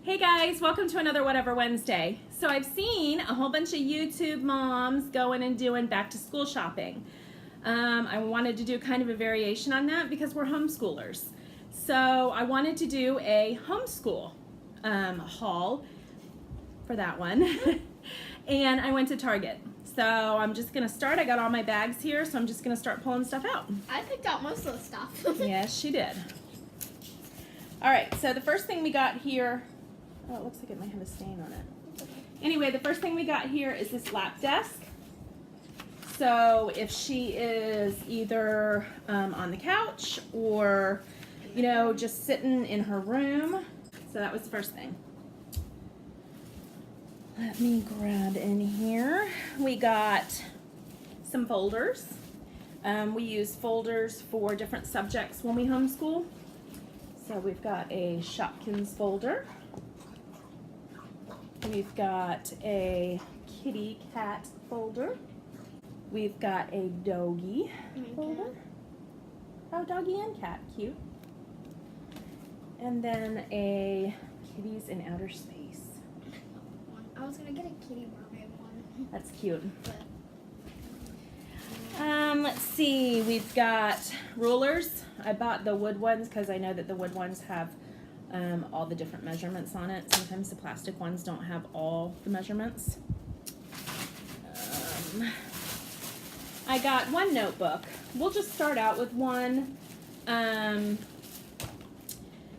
Hey guys, welcome to another Whatever Wednesday. So I've seen a whole bunch of YouTube moms going and doing back to school shopping. I wanted to do kind of a variation on that because we're homeschoolers. So I wanted to do a homeschool haul for that one. And I went to Target. So I'm just gonna start. I got all my bags here, so I'm just gonna start pulling stuff out. I picked out most of the stuff. Yes, she did. All right, so the first thing we got here, oh, it looks like it might have a stain on it. Anyway, the first thing we got here is this lap desk. So if she is either on the couch or, you know, just sitting in her room. So that was the first thing. Let me grab in here. We got some folders. We use folders for different subjects when we homeschool. So we've got a Shopkins folder. We've got a kitty cat folder. We've got a doggy folder. Oh, doggy and cat, cute. And then a kitties in outer space. I was gonna get a kitty mermaid one. That's cute. Let's see, we've got rulers. I bought the wood ones because I know that the wood ones have all the different measurements on it. Sometimes the plastic ones don't have all the measurements. I got one notebook. We'll just start out with one.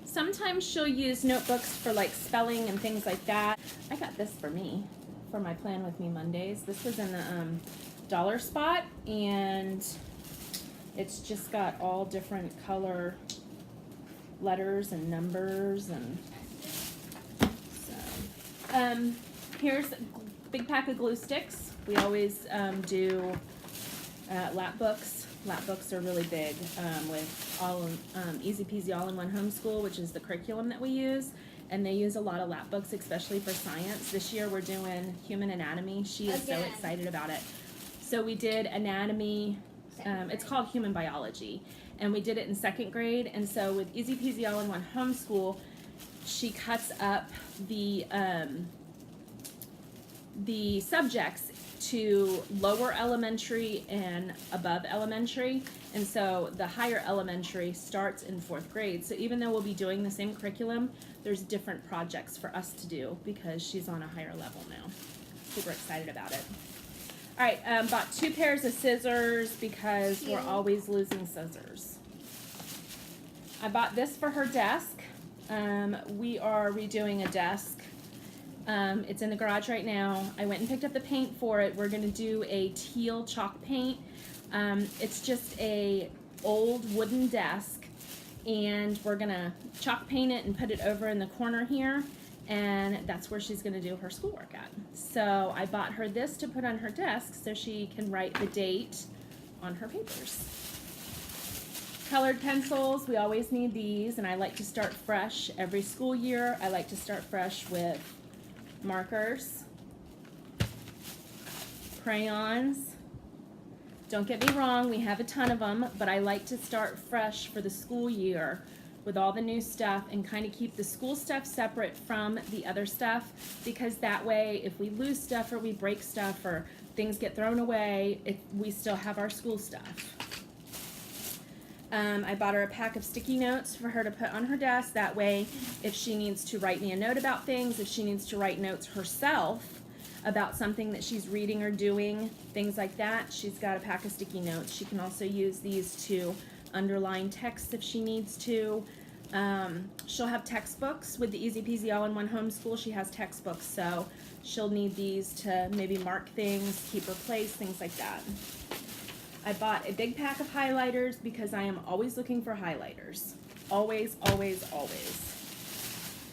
Sometimes she'll use notebooks for like spelling and things like that. I got this for me, for my Plan With Me Mondays. This was in the dollar spot, and it's just got all different color letters and numbers, and so here's a big pack of glue sticks. We always do lap books. Lap books are really big with all Easy Peasy All-in-One Homeschool, which is the curriculum that we use, and they use a lot of lap books, especially for science. This year we're doing human anatomy. She is so excited about it. So we did anatomy. It's called human biology, and we did it in 2nd grade. And so with Easy Peasy All-in-One Homeschool, she cuts up the subjects to lower elementary and above elementary, and so the higher elementary starts in 4th grade. So even though we'll be doing the same curriculum, there's different projects for us to do because she's on a higher level now. Super excited about it. All right, bought 2 pairs of scissors because we're always losing scissors. I bought this for her desk. We are redoing a desk. It's in the garage right now. I went and picked up the paint for it. We're gonna do a teal chalk paint. It's just a old wooden desk, and we're gonna chalk paint it and put it over in the corner here, and that's where she's gonna do her schoolwork at. So I bought her this to put on her desk so she can write the date on her papers. Colored pencils, we always need these, and I like to start fresh every school year. I like to start fresh with markers, crayons. Don't get me wrong, we have a ton of them, but I like to start fresh for the school year with all the new stuff and kind of keep the school stuff separate from the other stuff, because that way if we lose stuff or we break stuff or things get thrown away, we still have our school stuff. I bought her a pack of sticky notes for her to put on her desk. That way, if she needs to write me a note about things, if she needs to write notes herself about something that she's reading or doing, things like that, she's got a pack of sticky notes. She can also use these to underline text if she needs to. She'll have textbooks. With the Easy Peasy All-in-One Homeschool, she has textbooks, so she'll need these to maybe mark things, keep her place, things like that. I bought a big pack of highlighters because I am always looking for highlighters. Always, always, always.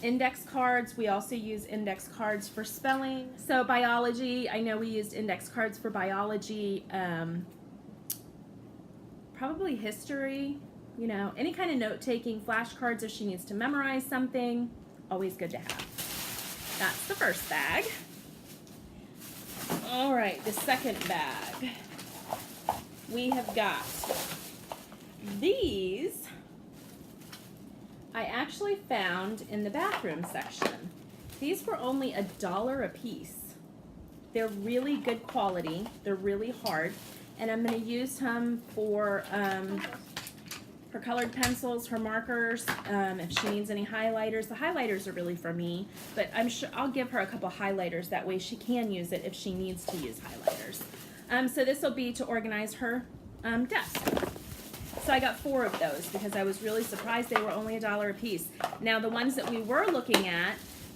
Index cards, we also use index cards for spelling. So biology, I know we used index cards for biology. Probably history, you know, any kind of note-taking, flashcards if she needs to memorize something, always good to have. That's the first bag. All right, the second bag. We have got these I actually found in the bathroom section. These were only $1 a piece. They're really good quality. They're really hard. And I'm going to use them for her colored pencils, her markers, if she needs any highlighters. The highlighters are really for me, but I'm sure I'll give her a couple highlighters. That way she can use it if she needs to use highlighters. So this will be to organize her desk. So I got 4 of those because I was really surprised they were only $1 a piece. Now the ones that we were looking at,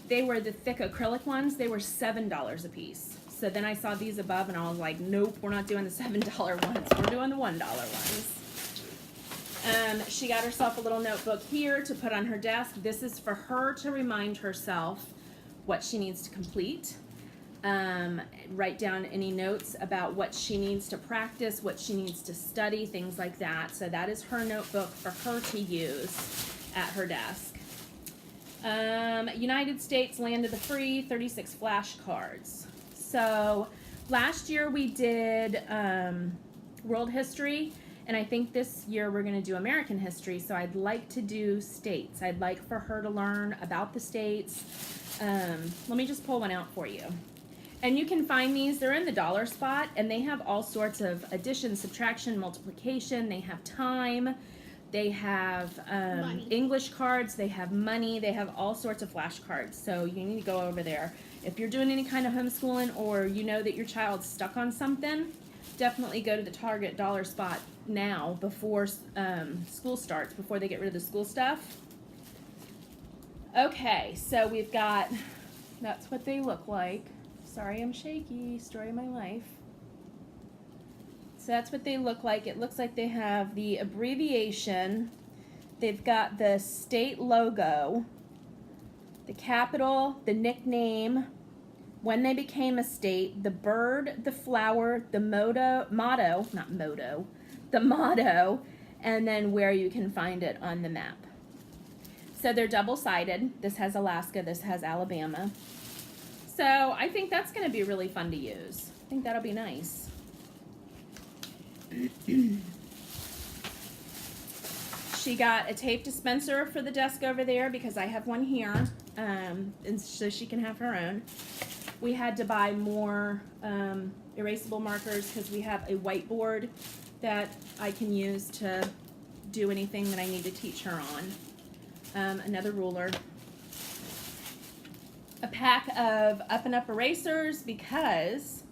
they were the thick acrylic ones. They were $7 a piece. So then I saw these above and I was like, nope, we're not doing the $7 ones. We're doing the $1 ones. She got herself a little notebook here to put on her desk. This is for her to remind herself what she needs to complete. Write down any notes about what she needs to practice, what she needs to study, things like that. So that is her notebook for her to use at her desk. United States, land of the free, 36 flashcards. So last year we did world history, and I think this year we're going to do American history. So I'd like to do states. I'd like for her to learn about the states. Let me just pull one out for you. And you can find these, they're in the dollar spot, and they have all sorts of addition, subtraction, multiplication. They have time, they have English cards, they have money, they have all sorts of flashcards. So you need to go over there. If you're doing any kind of homeschooling, or you know that your child's stuck on something, definitely go to the Target dollar spot now before school starts, before they get rid of the school stuff. Okay, so we've got, that's what they look like. Sorry, I'm shaky. Story of my life. So that's what they look like. It looks like they have the abbreviation. They've got the state logo, the capital, the nickname, when they became a state, the bird, the flower, the motto, and then where you can find it on the map. So they're double-sided. This has Alaska, this has Alabama. So I think that's going to be really fun to use. I think that'll be nice. She got a tape dispenser for the desk over there because I have one here, and so she can have her own. We had to buy more erasable markers because we have a whiteboard that I can use to do anything that I need to teach her on. Another ruler. A pack of Up and Up erasers because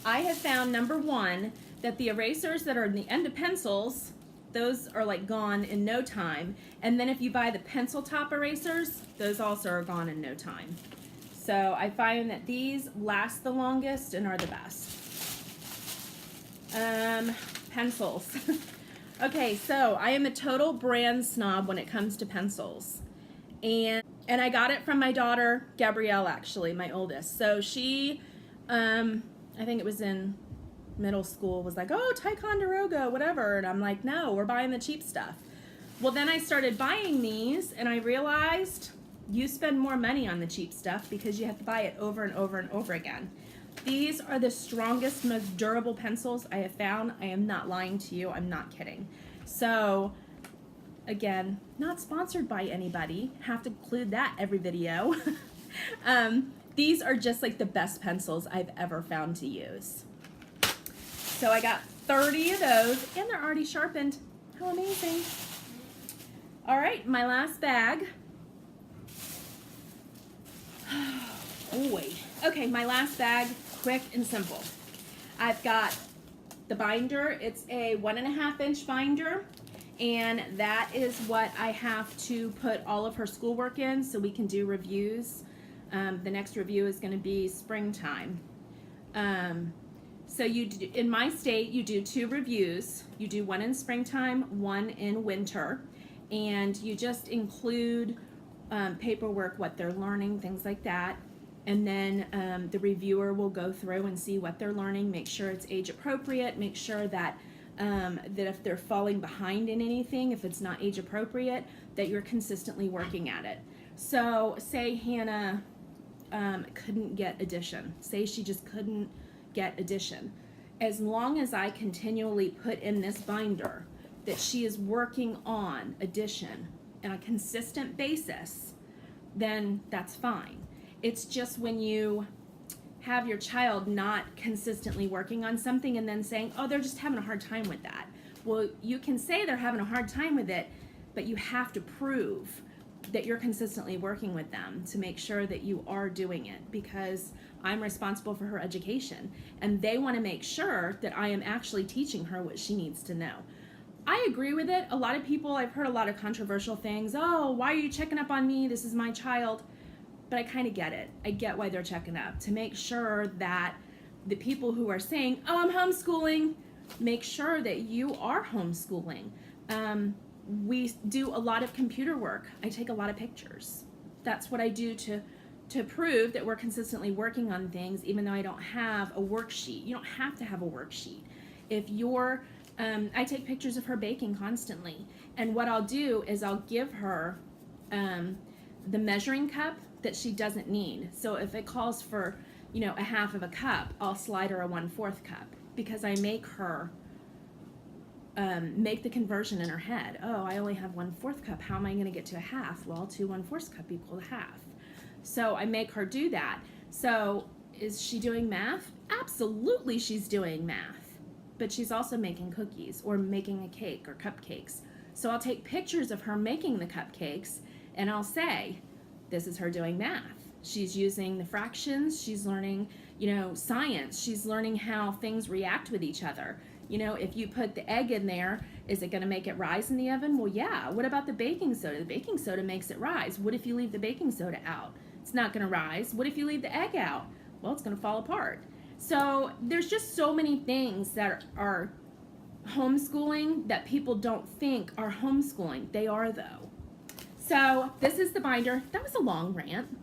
I have found, number one, that the erasers that are in the end of pencils, those are like gone in no time. And then if you buy the pencil top erasers, those also are gone in no time. So I find that these last the longest and are the best. Pencils. Okay, so I am a total brand snob when it comes to pencils. And I got it from my daughter, Gabrielle, actually, my oldest. So she, I think it was in middle school, was like, oh, Ticonderoga, whatever. And I'm like, no, we're buying the cheap stuff. Well, then I started buying these, and I realized you spend more money on the cheap stuff because you have to buy it over and over and over again. These are the strongest, most durable pencils I have found. I am not lying to you. I'm not kidding. So again, not sponsored by anybody. Have to include that every video. These are just like the best pencils I've ever found to use. So I got 30 of those, and they're already sharpened. How amazing. All right, my last bag. Oh, wait. Okay, my last bag, quick and simple. I've got the binder. It's a 1.5-inch binder. And that is what I have to put all of her schoolwork in so we can do reviews. The next review is going to be springtime. So in my state, you do 2 reviews. You do one in springtime, one in winter. And you just include paperwork, what they're learning, things like that. And then the reviewer will go through and see what they're learning, make sure it's age appropriate, make sure that that if they're falling behind in anything, if it's not age appropriate, that you're consistently working at it. So say Hannah couldn't get addition. Say she just couldn't get addition. As long as I continually put in this binder that she is working on addition, on a consistent basis, then that's fine. It's just when you have your child not consistently working on something and then saying, oh, they're just having a hard time with that. Well, you can say they're having a hard time with it, but you have to prove that you're consistently working with them to make sure that you are doing it, because I'm responsible for her education and they want to make sure that I am actually teaching her what she needs to know. I agree with it. A lot of people, I've heard a lot of controversial things. Oh, why are you checking up on me? This is my child. But I kind of get it. I get why they're checking up, to make sure that the people who are saying, oh, I'm homeschooling, make sure that you are homeschooling. We do a lot of computer work. I take a lot of pictures. That's what I do to prove that we're consistently working on things, even though I don't have a worksheet. You don't have to have a worksheet. If you're, I take pictures of her baking constantly. And what I'll do is I'll give her the measuring cup that she doesn't need. So if it calls for, you know, a half of a cup, I'll slide her a 1/4 cup, because I make her make the conversion in her head. Oh, I only have 1/4 cup. How am I going to get to a half? Well, 2 1/4 cup equal a half. So I make her do that. So is she doing math? Absolutely, she's doing math. But she's also making cookies or making a cake or cupcakes. So I'll take pictures of her making the cupcakes and I'll say, this is her doing math. She's using the fractions. She's learning, you know, science. She's learning how things react with each other. You know, if you put the egg in there, is it going to make it rise in the oven? Well, yeah. What about the baking soda? The baking soda makes it rise. What if you leave the baking soda out? It's not going to rise. What if you leave the egg out? Well, it's going to fall apart. So there's just so many things that are homeschooling that people don't think are homeschooling. They are, though. So this is the binder. That was a long rant.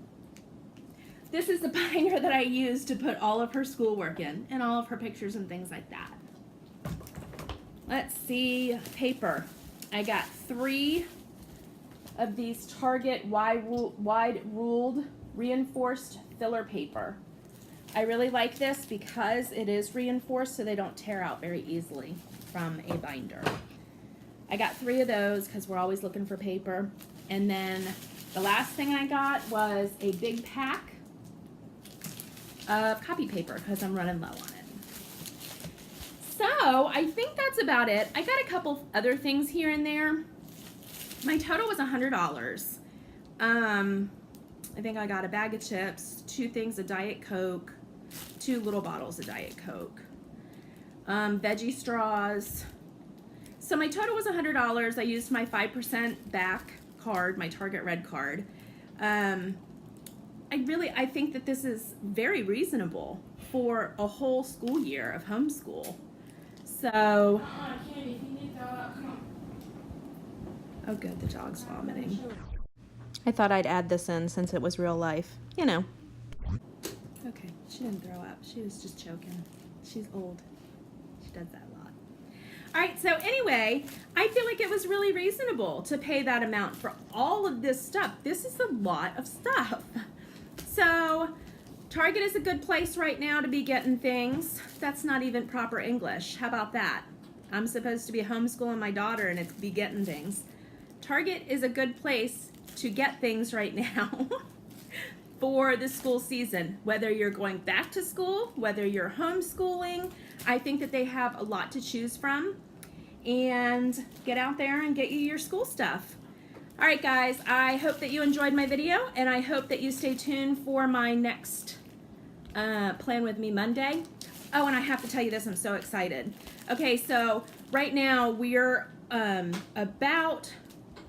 This is the binder that I use to put all of her schoolwork in and all of her pictures and things like that. Let's see, paper. I got 3 of these Target wide ruled reinforced filler paper. I really like this because it is reinforced, so they don't tear out very easily from a binder. I got 3 of those because we're always looking for paper. And then the last thing I got was a big pack of copy paper because I'm running low on it. So I think that's about it. I got a couple other things here and there. My total was $100. I think I got a bag of chips, 2 things of Diet Coke, 2 little bottles of Diet Coke, veggie straws. So my total was $100. I used my 5% back card, my Target Red card. I think that this is very reasonable for a whole school year of homeschool. So, oh good, the dog's vomiting. I thought I'd add this in since it was real life, you know. Okay, she didn't throw up. She was just choking. She's old. She does that a lot. All right, so anyway, I feel like it was really reasonable to pay that amount for all of this stuff. This is a lot of stuff. So Target is a good place right now to be getting things. That's not even proper English. How about that? I'm supposed to be homeschooling my daughter and it's be getting things. Target is a good place to get things right now for the school season. Whether you're going back to school, whether you're homeschooling, I think that they have a lot to choose from. And get out there and get you your school stuff. All right, guys, I hope that you enjoyed my video, and I hope that you stay tuned for my next Plan With Me Monday. Oh, and I have to tell you this, I'm so excited. Okay, so right now we're about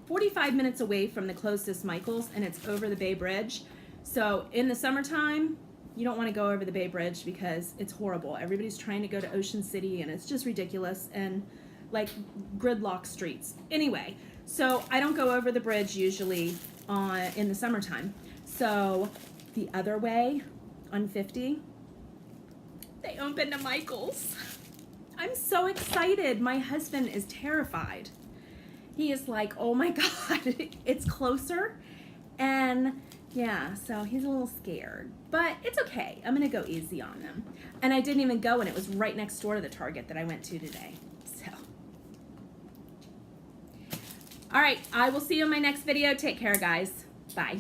45 minutes away from the closest Michael's, and it's over the Bay Bridge. So in the summertime, you don't want to go over the Bay Bridge because it's horrible. Everybody's trying to go to Ocean City, and it's just ridiculous, and like gridlock streets. Anyway, so I don't go over the bridge usually in the summertime. So the other way on 50, they opened a Michael's. I'm so excited. My husband is terrified. He is like, oh my God, it's closer. And yeah, so he's a little scared, but it's okay. I'm gonna go easy on him. And I didn't even go, and it was right next door to the Target that I went to today. So All right, I will see you in my next video. Take care, guys. Bye.